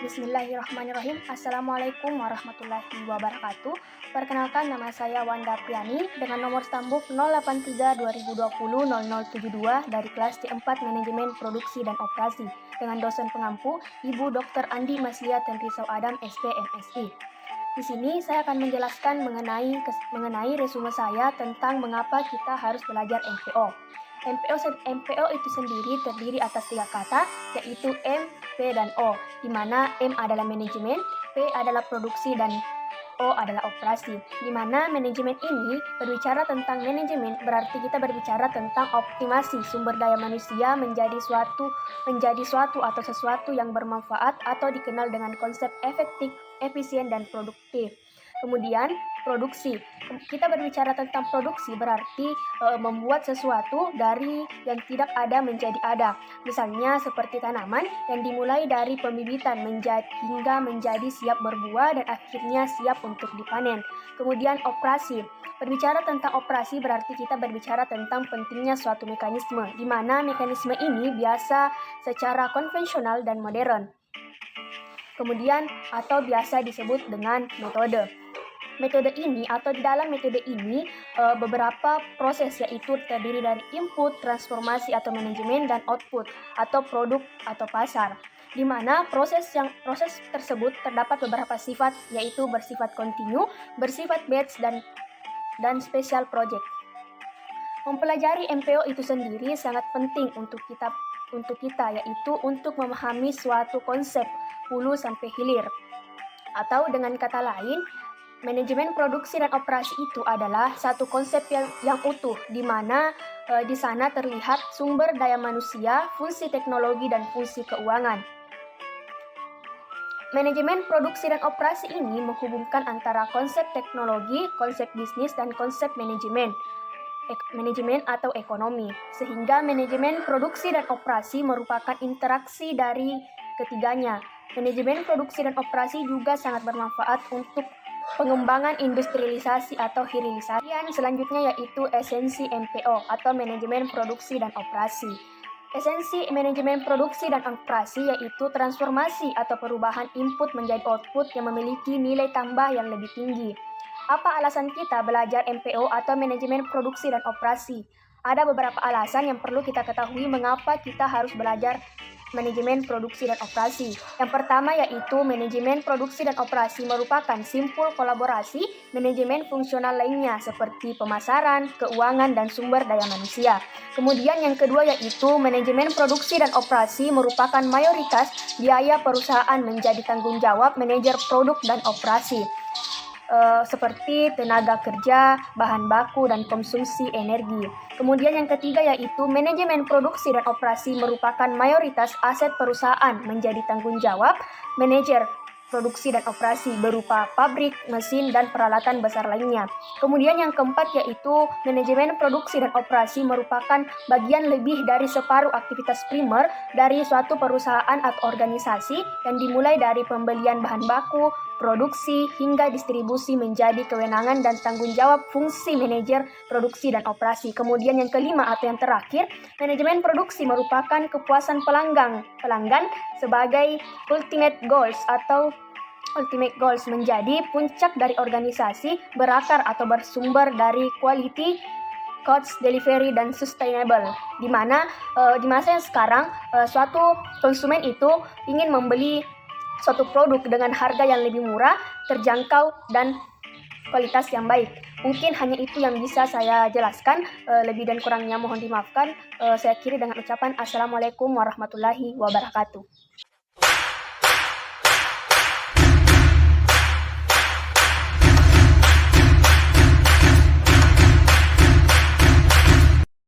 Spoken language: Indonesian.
Bismillahirrahmanirrahim. Assalamualaikum warahmatullahi wabarakatuh. Perkenalkan, nama saya Wanda Priani dengan nomor stambuk 083-2020-0072 dari kelas C4 Manajemen Produksi dan Operasi dengan dosen pengampu Ibu Dr. Andi Maslia Tenrisau Adam SP MSI. Di sini saya akan menjelaskan mengenai resume saya tentang mengapa kita harus belajar MPO. MPO itu sendiri terdiri atas 3 kata, yaitu M, P, dan O, di mana M adalah manajemen, P adalah produksi, dan O adalah operasi. Di mana manajemen ini berbicara tentang manajemen, berarti kita berbicara tentang optimasi sumber daya manusia menjadi suatu atau sesuatu yang bermanfaat atau dikenal dengan konsep efektif, efisien, dan produktif. Kemudian produksi. Kita berbicara tentang produksi berarti membuat sesuatu dari yang tidak ada menjadi ada. Misalnya seperti tanaman yang dimulai dari pembibitan hingga menjadi siap berbuah dan akhirnya siap untuk dipanen. Kemudian operasi. Berbicara tentang operasi berarti kita berbicara tentang pentingnya suatu mekanisme, di mana mekanisme ini biasa secara konvensional dan modern. Kemudian atau biasa disebut dengan metode. Metode ini atau di dalam metode ini beberapa proses, yaitu terdiri dari input, transformasi atau manajemen, dan output atau produk atau pasar. Di mana proses tersebut terdapat beberapa sifat, yaitu bersifat kontinu, bersifat batch, dan special project. Mempelajari MPO itu sendiri sangat penting untuk kita, yaitu untuk memahami suatu konsep hulu sampai hilir. Atau dengan kata lain, manajemen produksi dan operasi itu adalah satu konsep yang utuh, di mana di sana terlihat sumber daya manusia, fungsi teknologi, dan fungsi keuangan. Manajemen produksi dan operasi ini menghubungkan antara konsep teknologi, konsep bisnis, dan konsep manajemen atau ekonomi, sehingga manajemen produksi dan operasi merupakan interaksi dari ketiganya. Manajemen produksi dan operasi juga sangat bermanfaat untuk pengembangan industrialisasi atau hilirisasi. Selanjutnya yaitu esensi MPO atau manajemen produksi dan operasi. Esensi manajemen produksi dan operasi yaitu transformasi atau perubahan input menjadi output yang memiliki nilai tambah yang lebih tinggi. Apa alasan kita belajar MPO atau manajemen produksi dan operasi? Ada beberapa alasan yang perlu kita ketahui mengapa kita harus belajar manajemen produksi dan operasi. Yang pertama yaitu manajemen produksi dan operasi merupakan simpul kolaborasi manajemen fungsional lainnya seperti pemasaran, keuangan, dan sumber daya manusia. Kemudian yang kedua yaitu manajemen produksi dan operasi merupakan mayoritas biaya perusahaan menjadi tanggung jawab manajer produk dan operasi. Seperti tenaga kerja, bahan baku, dan konsumsi energi. Kemudian yang ketiga yaitu manajemen produksi dan operasi merupakan mayoritas aset perusahaan menjadi tanggung jawab manajer produksi dan operasi berupa pabrik, mesin, dan peralatan besar lainnya. Kemudian yang keempat yaitu manajemen produksi dan operasi merupakan bagian lebih dari separuh aktivitas primer dari suatu perusahaan atau organisasi yang dimulai dari pembelian bahan baku, produksi, hingga distribusi menjadi kewenangan dan tanggung jawab fungsi manajer produksi dan operasi. Kemudian yang kelima atau yang terakhir, manajemen produksi merupakan kepuasan pelanggan sebagai ultimate goals menjadi puncak dari organisasi, berakar atau bersumber dari quality, cost, delivery, dan sustainable. Di mana di masa yang sekarang suatu konsumen itu ingin membeli suatu produk dengan harga yang lebih murah, terjangkau, dan kualitas yang baik. Mungkin hanya itu yang bisa saya jelaskan. Lebih dan kurangnya mohon dimaafkan. Saya akhiri dengan ucapan Assalamualaikum warahmatullahi wabarakatuh.